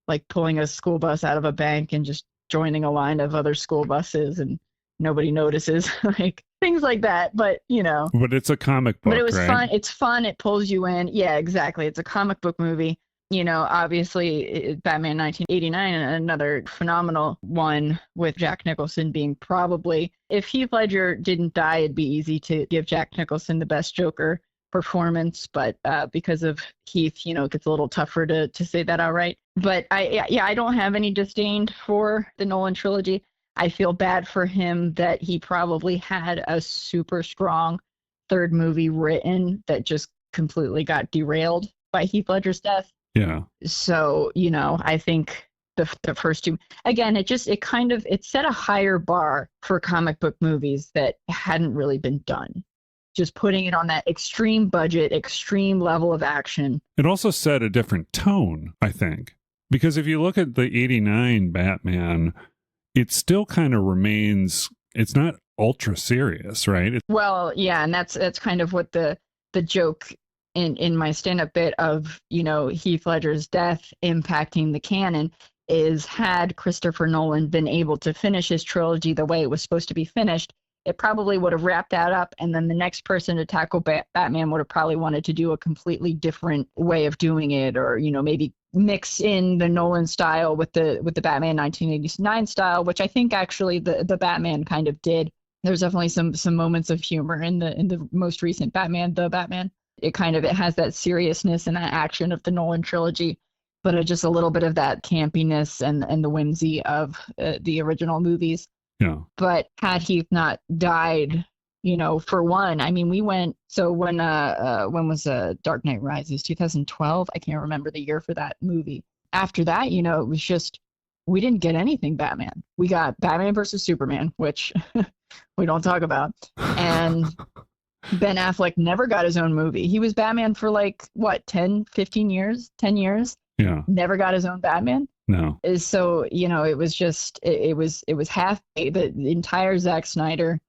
like pulling a school bus out of a bank and just joining a line of other school buses and nobody notices, like things like that. But, But it's a comic book, but it was right? fun. It's fun. It pulls you in. Yeah, exactly. It's a comic book movie. Obviously Batman 1989, another phenomenal one with Jack Nicholson being probably, if Heath Ledger didn't die, it'd be easy to give Jack Nicholson the best Joker performance. But because of Heath, it gets a little tougher to say that outright. But I don't have any disdain for the Nolan trilogy. I feel bad for him that he probably had a super strong third movie written that just completely got derailed by Heath Ledger's death. Yeah. So, I think the first two, again, it set a higher bar for comic book movies that hadn't really been done. Just putting it on that extreme budget, extreme level of action. It also set a different tone, I think, because if you look at the 89 Batman, it still kind of remains, it's not ultra serious, right? Well, yeah, and that's kind of what the joke in my stand-up bit of, Heath Ledger's death impacting the canon is, had Christopher Nolan been able to finish his trilogy the way it was supposed to be finished, it probably would have wrapped that up, and then the next person to tackle Batman would have probably wanted to do a completely different way of doing it, or, maybe mix in the Nolan style with the Batman 1989 style, which I think actually the Batman kind of did. There's definitely some moments of humor in the most recent Batman, the Batman. It has that seriousness and that action of the Nolan trilogy, but just a little bit of that campiness and the whimsy of the original movies. Yeah. But had he not died, for one, I mean, we went. So when was Dark Knight Rises? 2012. I can't remember the year for that movie. After that, it was just we didn't get anything Batman. We got Batman versus Superman, which we don't talk about, and Ben Affleck never got his own movie. He was Batman for 10, 15 years, 10 years. Yeah. Never got his own Batman. No. So, it was just, it was half the entire Zack Snyder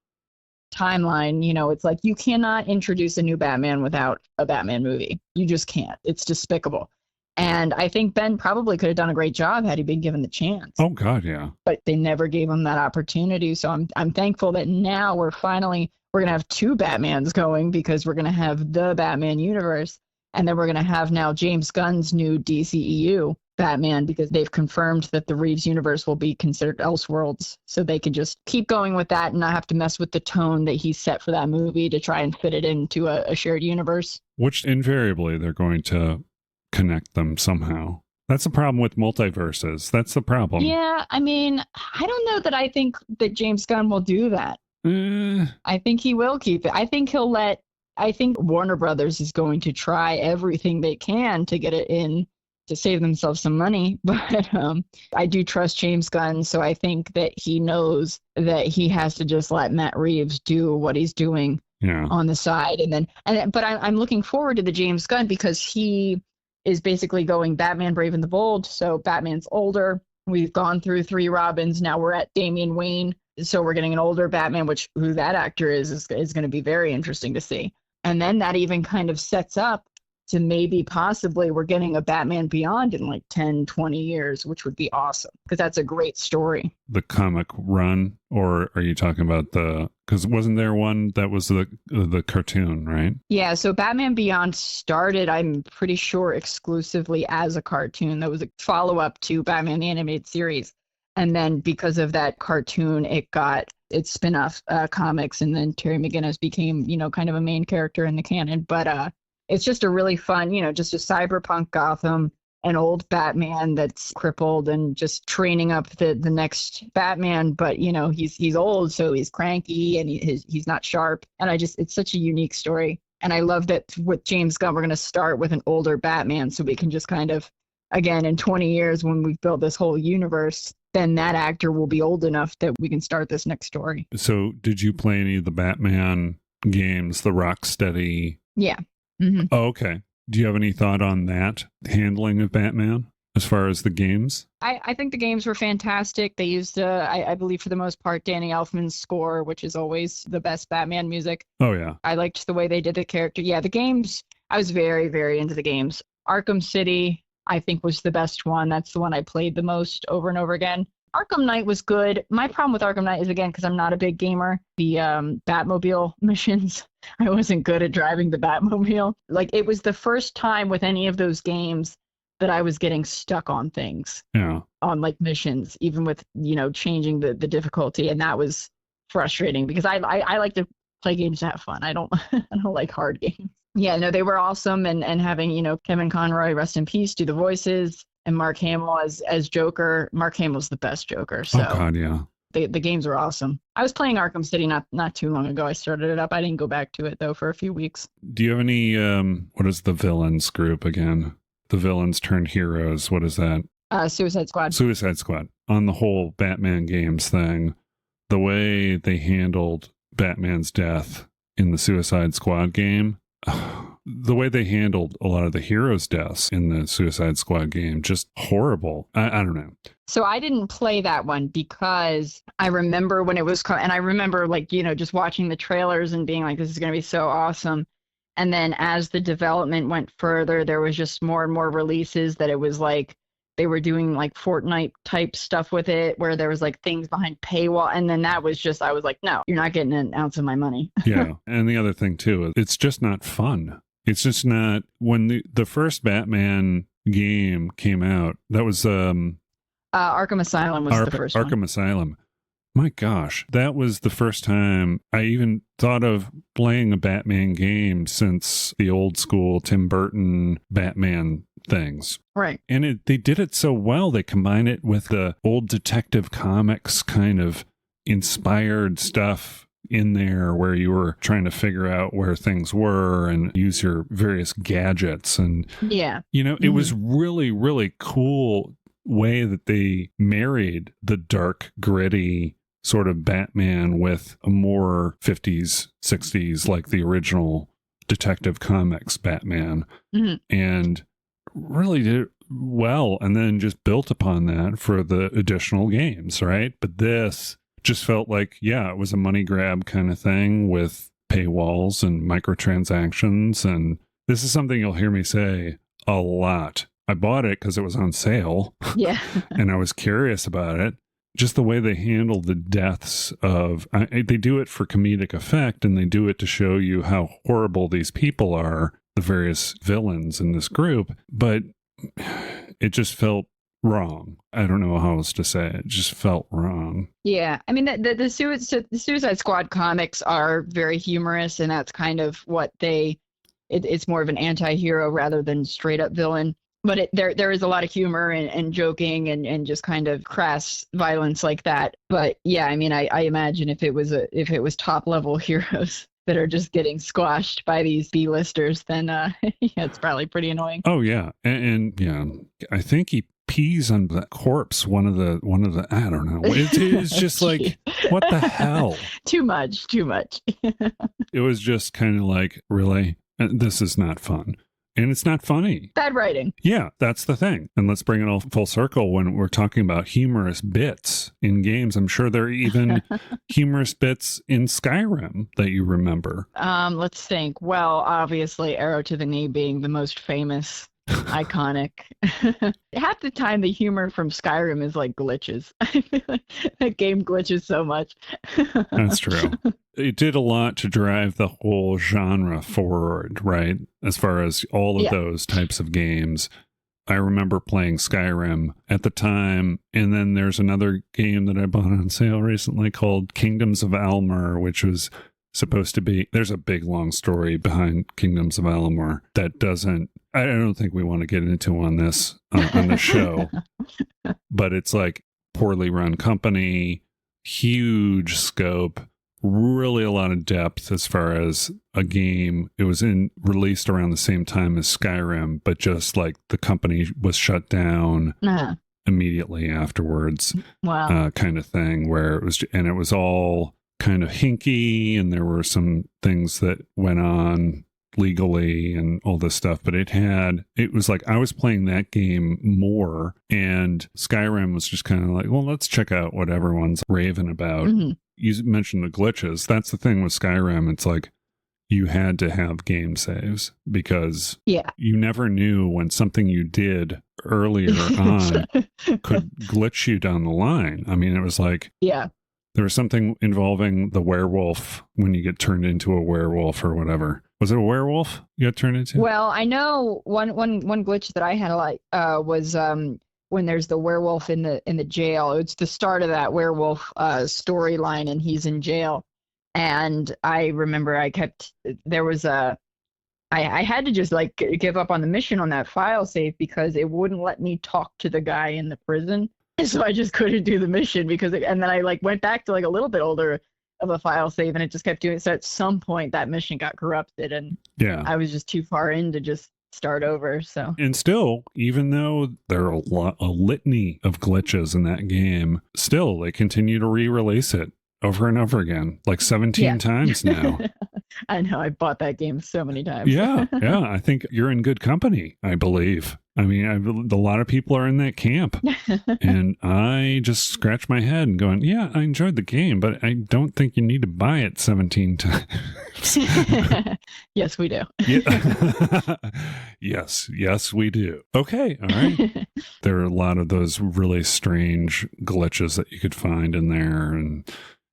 timeline. It's like you cannot introduce a new Batman without a Batman movie. You just can't. It's despicable. And I think Ben probably could have done a great job had he been given the chance. Oh God, yeah. But they never gave him that opportunity. So I'm thankful that now we're going to have two Batmans going, because we're going to have the Batman universe. And then we're going to have now James Gunn's new DCEU Batman, because they've confirmed that the Reeves universe will be considered Elseworlds. So they can just keep going with that and not have to mess with the tone that he set for that movie to try and fit it into a shared universe. Which invariably they're going to connect them somehow. That's the problem with multiverses. That's the problem. Yeah, I mean, I don't know that I think that James Gunn will do that. I think he will keep it. I think Warner Brothers is going to try everything they can to get it in to save themselves some money. But I do trust James Gunn, so I think that he knows that he has to just let Matt Reeves do what he's doing on the side. But I'm looking forward to the James Gunn, because he is basically going Batman Brave and the Bold. So Batman's older. We've gone through 3 Robins. Now we're at Damian Wayne. So we're getting an older Batman, who that actor is going to be very interesting to see. And then that even kind of sets up to maybe possibly we're getting a Batman Beyond in 10, 20 years, which would be awesome, because that's a great story. The comic run, or are you talking about because wasn't there one that was the cartoon, right? Yeah, so Batman Beyond started, I'm pretty sure, exclusively as a cartoon. That was a follow-up to Batman the Animated Series. And then because of that cartoon, it got its spin-off comics, and then Terry McGinnis became, kind of a main character in the canon. But it's just a really fun, just a cyberpunk Gotham, an old Batman that's crippled and just training up the next Batman. But, he's old, so he's cranky and he's not sharp. And it's such a unique story. And I love that with James Gunn, we're going to start with an older Batman, so we can just kind of, again, in 20 years, when we've built this whole universe, then that actor will be old enough that we can start this next story. So did you play any of the Batman games, the Rocksteady? Yeah. Mm-hmm. Oh, okay. Do you have any thought on that handling of Batman as far as the games? I think the games were fantastic. They used, I believe for the most part, Danny Elfman's score, which is always the best Batman music. Oh, yeah. I liked the way they did the character. Yeah, the games, I was very, very into the games. Arkham City, I think, was the best one. That's the one I played the most over and over again. Arkham Knight was good. My problem with Arkham Knight is, again, because I'm not a big gamer, the Batmobile missions. I wasn't good at driving the Batmobile. It was the first time with any of those games that I was getting stuck on things. Yeah. On missions, even with, changing the difficulty. And that was frustrating, because I like to play games to have fun. I don't like hard games. Yeah, no, they were awesome. And having, Kevin Conroy, rest in peace, do the voices, and Mark Hamill as Joker. Mark Hamill's the best Joker. So oh, God, yeah. The games were awesome. I was playing Arkham City not too long ago. I started it up. I didn't go back to it, though, for a few weeks. Do you have any, what is the villains group again? The villains turned heroes. What is that? Suicide Squad. Suicide Squad. On the whole Batman games thing, the way they handled Batman's death in the Suicide Squad game, the way they handled a lot of the heroes' deaths in the Suicide Squad game, just horrible. I don't know. So I didn't play that one because I remember when it was, and I remember just watching the trailers and being like, this is going to be so awesome. And then as the development went further, there was just more and more releases that it was they were doing Fortnite type stuff with it, where there was things behind paywall. And then that was just, I was like, no, you're not getting an ounce of my money. Yeah. And the other thing too, it's just not fun. It's just not. When the first Batman game came out, that was Arkham Asylum was the first one. Arkham Asylum. My gosh, that was the first time I even thought of playing a Batman game since the old school Tim Burton Batman things. Right. And they did it so well. They combined it with the old Detective Comics kind of inspired stuff in there where you were trying to figure out where things were and use your various gadgets. And, it was really, really cool way that they married the dark, gritty sort of Batman with a more 50s, 60s, like the original Detective Comics Batman. And really did it well, and then just built upon that for the additional games, right? But this just felt like, it was a money grab kind of thing with paywalls and microtransactions. And this is something you'll hear me say a lot. I bought it because it was on sale. Yeah. And I was curious about it. Just the way they handle the deaths they do it for comedic effect, and they do it to show you how horrible these people are, the various villains in this group. But it just felt wrong. I don't know how else to say it. It just felt wrong. Yeah. I mean, the Suicide Squad comics are very humorous, and that's kind of what it's more of an anti-hero rather than straight up villain. But there is a lot of humor and joking and just kind of crass violence like that. But yeah, I mean, I imagine if it was top level heroes that are just getting squashed by these B-listers, then it's probably pretty annoying. Oh yeah, and I think he pees on the corpse. One of the I don't know. It's just like, what the hell? Too much. It was just kind of like, really, this is not fun. And it's not funny. Bad writing. Yeah, that's the thing. And let's bring it all full circle when we're talking about humorous bits in games. I'm sure there are even humorous bits in Skyrim that you remember. Let's think. Well, obviously, Arrow to the Knee being the most famous, iconic. Half the time, the humor from Skyrim is like glitches. I feel like that game glitches so much. That's true. It did a lot to drive the whole genre forward, right? As far as all of those types of games. I remember playing Skyrim at the time, and then there's another game that I bought on sale recently called Kingdoms of Amalur, which was supposed to be, there's a big long story behind Kingdoms of Amalur that I don't think we want to get into on this on the show, but it's like poorly run company, huge scope, really a lot of depth as far as a game. It was released around the same time as Skyrim, but just like the company was shut down immediately afterwards. Wow. Kind of thing where it was all kind of hinky, and there were some things that went on legally and all this stuff, but it was like I was playing that game more, and Skyrim was just kind of like, well, let's check out what everyone's raving about. You mentioned the glitches. That's the thing with Skyrim. It's like you had to have game saves because you never knew when something you did earlier on could glitch you down the line. I mean, it was like, there was something involving the werewolf when you get turned into a werewolf or whatever. Was it a werewolf you got turned into? Well, I know one glitch that I had was when there's the werewolf in the jail. It's the start of that werewolf storyline, and he's in jail. And I remember I had to just like give up on the mission on that file save because it wouldn't let me talk to the guy in the prison. So I just couldn't do the mission and then I like went back to like a little bit older of a file save, and it just kept doing it. So at some point that mission got corrupted, and I was just too far in to just start over. So, and still, even though there are a litany of glitches in that game, still they continue to re-release it over and over again, like 17 times now. I know, I bought that game so many times. Yeah, I think you're in good company, I believe. I mean, a lot of people are in that camp. And I just scratch my head and going, yeah, I enjoyed the game, but I don't think you need to buy it 17 times. Yes, we do. Yes, we do. Okay, all right. There are a lot of those really strange glitches that you could find in there, and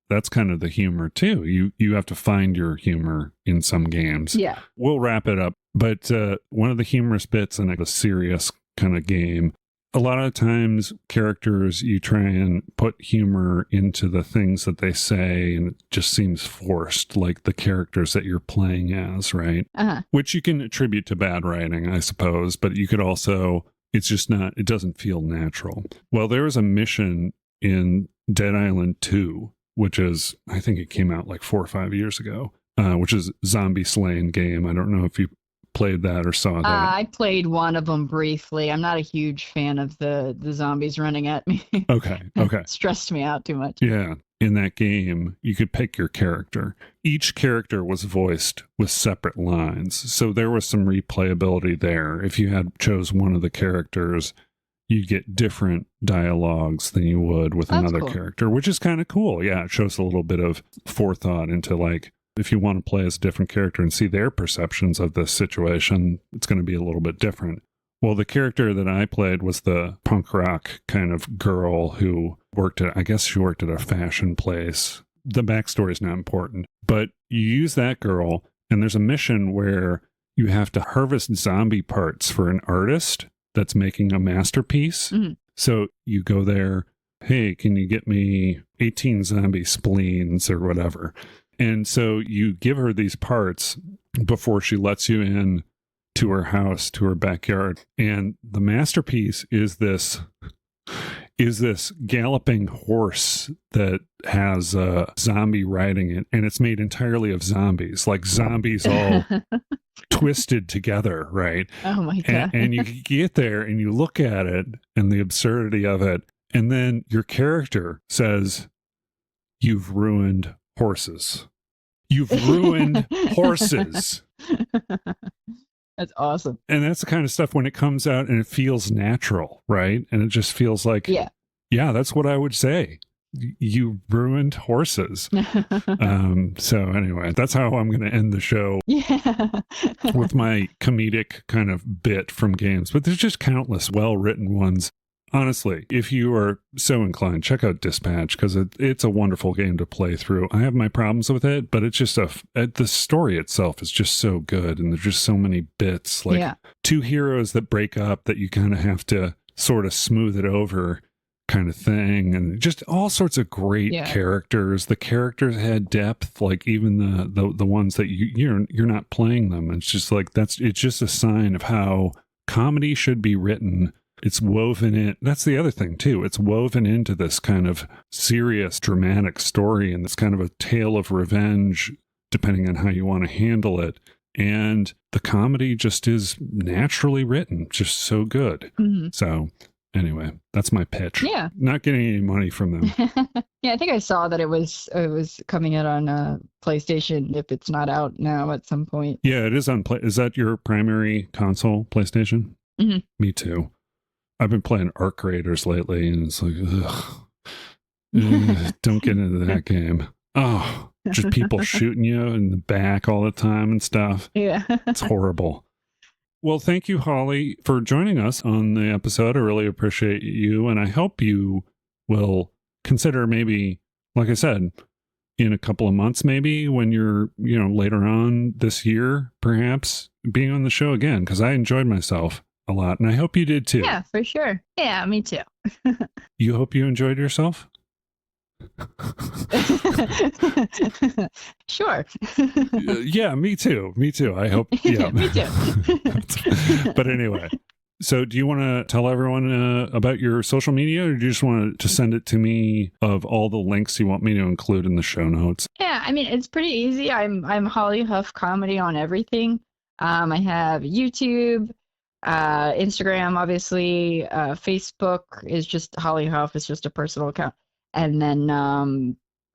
that's kind of the humor too. You have to find your humor in some games. Yeah. We'll wrap it up. But one of the humorous bits in a serious kind of game, a lot of times characters, you try and put humor into the things that they say, and it just seems forced, like the characters that you're playing as, right? Which you can attribute to bad writing, I suppose, but you could also, it's just not, it doesn't feel natural. Well, there was a mission in Dead Island 2, which is, I think it came out like 4 or 5 years ago, which is zombie slaying game. I don't know if you played that or saw that. I played one of them briefly. I'm not a huge fan of the zombies running at me. Okay. It stressed me out too much. Yeah. In that game, you could pick your character. Each character was voiced with separate lines. So there was some replayability there. If you had chose one of the characters, you get different dialogues than you would with another character, which is kind of cool. Yeah, it shows a little bit of forethought into, like, if you want to play as a different character and see their perceptions of this situation, it's going to be a little bit different. Well, the character that I played was the punk rock kind of girl who worked at, I guess she worked at a fashion place. The backstory is not important, but you use that girl, and there's a mission where you have to harvest zombie parts for an artist that's making a masterpiece. Mm-hmm. So you go there, hey, can you get me 18 zombie spleens or whatever? And so you give her these parts before she lets you in to her house, to her backyard. And the masterpiece is this galloping horse that has a zombie riding it, and it's made entirely of zombies, like zombies all twisted together, right? Oh my God. And you get there and you look at it and the absurdity of it, and then your character says, "You've ruined horses. You've ruined horses." That's awesome. And that's the kind of stuff when it comes out and it feels natural, right? And it just feels like, yeah, that's what I would say. You ruined horses. So anyway, that's how I'm going to end the show. With my comedic kind of bit from games. But there's just countless well-written ones. Honestly, if you are so inclined, check out Dispatch, because it's a wonderful game to play through. I have my problems with it, but it's just the story itself is just so good, and there's just so many bits, like two heroes that break up that you kind of have to sort of smooth it over kind of thing, and just all sorts of great characters. The characters had depth, like even the ones that you're not playing them. It's just like it's just a sign of how comedy should be written. It's woven in. That's the other thing, too. It's woven into this kind of serious, dramatic story, and this kind of a tale of revenge, depending on how you want to handle it. And the comedy just is naturally written, just so good. Mm-hmm. So anyway, that's my pitch. Yeah. Not getting any money from them. Yeah, I think I saw that it was coming out on PlayStation, if it's not out now at some point. Yeah, it is on Is that your primary console, PlayStation? Mm-hmm. Me too. I've been playing Arc Raiders lately, and it's like, don't get into that game. Oh, just people shooting you in the back all the time and stuff. Yeah. It's horrible. Well, thank you, Holly, for joining us on the episode. I really appreciate you, and I hope you will consider maybe, like I said, in a couple of months, maybe when you're, later on this year, perhaps being on the show again, because I enjoyed myself a lot, and I hope you did too. Yeah, for sure. Yeah, me too. You hope you enjoyed yourself? Sure. Yeah, me too. I hope. Yeah, me too. But anyway, so do you want to tell everyone about your social media, or do you just want to send it to me of all the links you want me to include in the show notes? Yeah, I mean, it's pretty easy. I'm Holly Huff Comedy on everything. I have YouTube, Instagram, obviously. Facebook is just Holly Huff. It's just a personal account. And then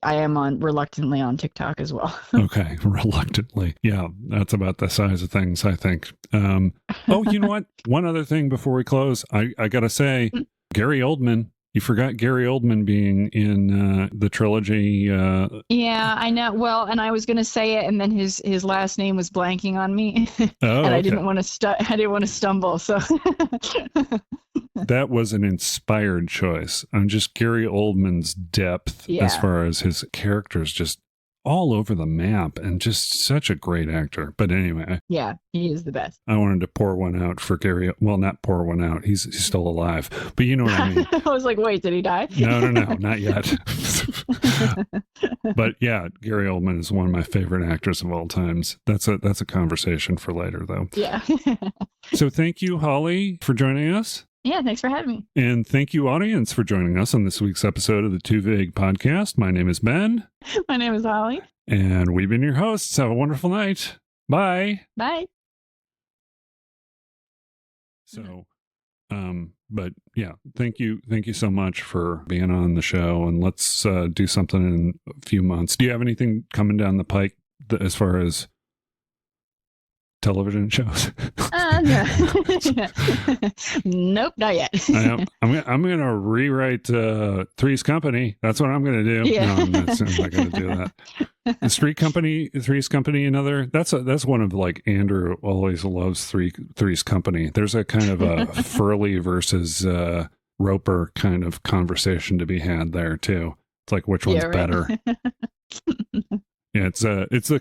I am reluctantly on TikTok as well. Okay, reluctantly. Yeah, that's about the size of things, I think. Oh, you know what? One other thing before we close, I got to say, Gary Oldman. You forgot Gary Oldman being in the trilogy. Yeah, I know. Well, and I was going to say it, and then his last name was blanking on me, and I didn't want to stumble. So that was an inspired choice on just Gary Oldman's depth as far as his characters. Just all over the map and just such a great actor. But anyway, Yeah, he is the best. I wanted to pour one out for Gary. Well, not pour one out. He's still alive, but you know what I mean. I was like, wait, did he die? No, not yet. But yeah, Gary Oldman is one of my favorite actors of all times. That's a conversation for later, though. Yeah. So thank you, Holly, for joining us. Yeah, thanks for having me. And thank you, audience, for joining us on this week's episode of the Too Vague podcast. My name is Ben. My name is Holly. And we've been your hosts. Have a wonderful night. Bye. Bye. So, but yeah, thank you so much for being on the show. And let's do something in a few months. Do you have anything coming down the pike as far as television shows? No. Nope, not yet. I'm gonna rewrite Three's Company. That's what I'm gonna do. Yeah. No, I'm not gonna do that. Is Three's Company another? That's one of, like, Andrew always loves Three's Company. There's a kind of a Furley versus Roper kind of conversation to be had there too. It's like, which one's better? Yeah, it's the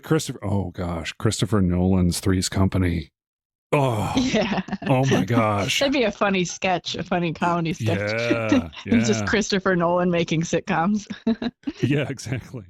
Christopher Nolan's Three's Company. Oh, yeah. Oh my gosh. That'd be a funny sketch, a funny comedy sketch. Yeah. It's just Christopher Nolan making sitcoms. Yeah, exactly.